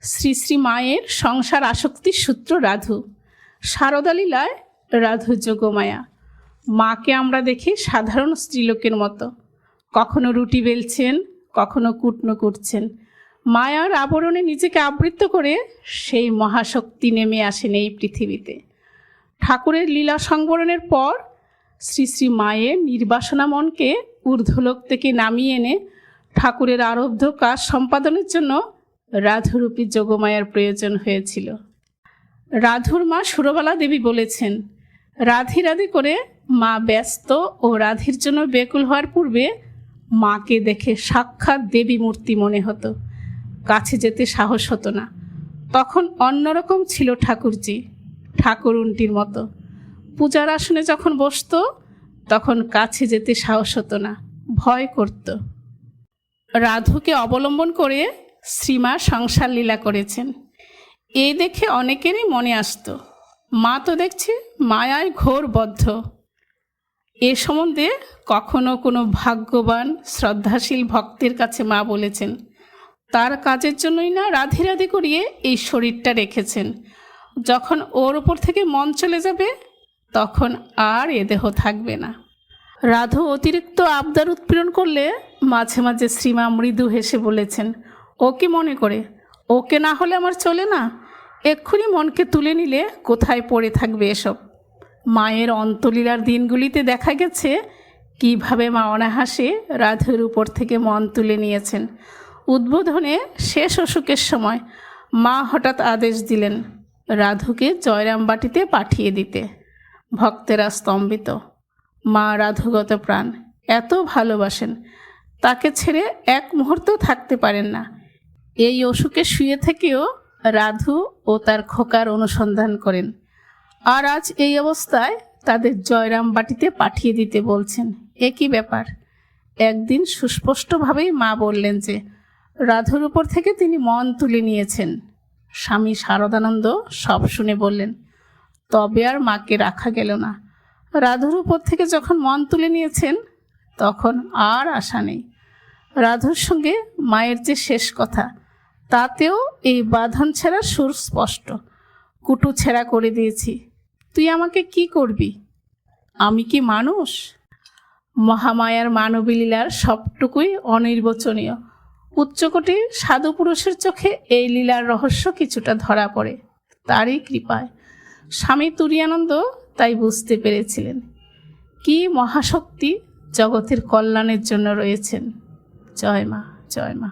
শ্রী শ্রী মায়ের সংসার আসক্তির সূত্র রাধু। শারদা লীলায় রাধু যোগমায়া। মাকে আমরা দেখি সাধারণ স্ত্রীলোকের মতো, কখনো রুটি বেলছেন, কখনো কুটনো করছেন। মায়ার আবরণে নিজেকে আবৃত করে সেই মহাশক্তি নেমে আসেন এই পৃথিবীতে। ঠাকুরের লীলা সংবরণের পর শ্রী শ্রী মায়ের নির্বাসনা মনকে ঊর্ধ্বলোক থেকে নামিয়ে এনে ঠাকুরের আরব্ধ কাজ সম্পাদনের জন্য রাধুরূপী যোগমায়ার প্রয়োজন হয়েছিল। রাধুর মা সুরবালা দেবী বলেছেন, রাধি রাধি করে মা ব্যস্ত ও রাধির জন্য বেকুল হওয়ার পূর্বে মাকে দেখে সাক্ষাৎ দেবী মূর্তি মনে হতো, কাছে যেতে সাহস হতো না। তখন অন্যরকম ছিল ঠাকুরজি, ঠাকুরুনটির মতো। পূজার আসনে যখন বসতো তখন কাছে যেতে সাহস হতো না, ভয় করত। রাধুকে অবলম্বন করে শ্রীমা সংসার লীলা করেছেন, এই দেখে অনেকেরই মনে আসতো, মা তো দেখছি মায়ায় ঘোর বদ্ধ। এ সম্বন্ধে কখনো কোনো ভাগ্যবান শ্রদ্ধাশীল ভক্তের কাছে মা বলেছেন, তার কাজের জন্যই না রাধি রাধি করিয়ে এই শরীরটা রেখেছেন। যখন ওর ওপর থেকে মন চলে যাবে তখন আর এ দেহ থাকবে না। রাধু অতিরিক্ত আবদার উৎপীড়ন করলে মাঝে মাঝে শ্রীমা মৃদু হেসে বলেছেন, ও কি মনে করে, ওকে না হলে আমার চলে না? এক্ষুনি মনকে তুলে নিলে কোথায় পড়ে থাকবে এসব। মায়ের অন্তলীলার দিনগুলিতে দেখা গেছে কিভাবে মা অনাহাসে রাধুর উপর থেকে মন তুলে নিয়েছেন। উদ্বোধনে শেষ অসুখের সময় মা হঠাৎ আদেশ দিলেন রাধুকে জয়রামবাটিতে পাঠিয়ে দিতে। ভক্তেরা স্তম্ভিত। মা রাধুগত প্রাণ, এত ভালোবাসেন, তাকে ছেড়ে এক মুহূর্ত থাকতে পারেন না। এই অসুখে শুয়ে থেকেও রাধু ও তার খোকার অনুসন্ধান করেন, আর আজ এই অবস্থায় তাদের জয়রামবাটিতে পাঠিয়ে দিতে বলছেন। এ কী ব্যাপার? একদিন সুস্পষ্টভাবেই মা বললেন যে রাধুর উপর থেকে তিনি মন তুলে নিয়েছেন। স্বামী শারদানন্দ সব শুনে বললেন, তবে আর মাকে রাখা গেল না। রাধুর উপর থেকে যখন মন তুলে নিয়েছেন তখন আর আশা নেই। রাধুর সঙ্গে মায়ের যে শেষ কথা, তাতেও এই বাঁধন ছেঁড়া সুর স্পষ্ট। কুটু ছেঁড়া করে দিয়েছি, তুই আমাকে কি করবি? আমি কি মানুষ? মহামায়ার মানবী লীলার সবটুকুই অনির্বচনীয়। উচ্চকোটির সাধু পুরুষের চোখে এই লীলার রহস্য কিছুটা ধরা পড়ে, তারই কৃপায়। স্বামী তুরীয়ানন্দ তাই বুঝতে পেরেছিলেন কি মহাশক্তি জগতের কল্যাণের জন্য রয়েছেন। জয় মা, জয় মা।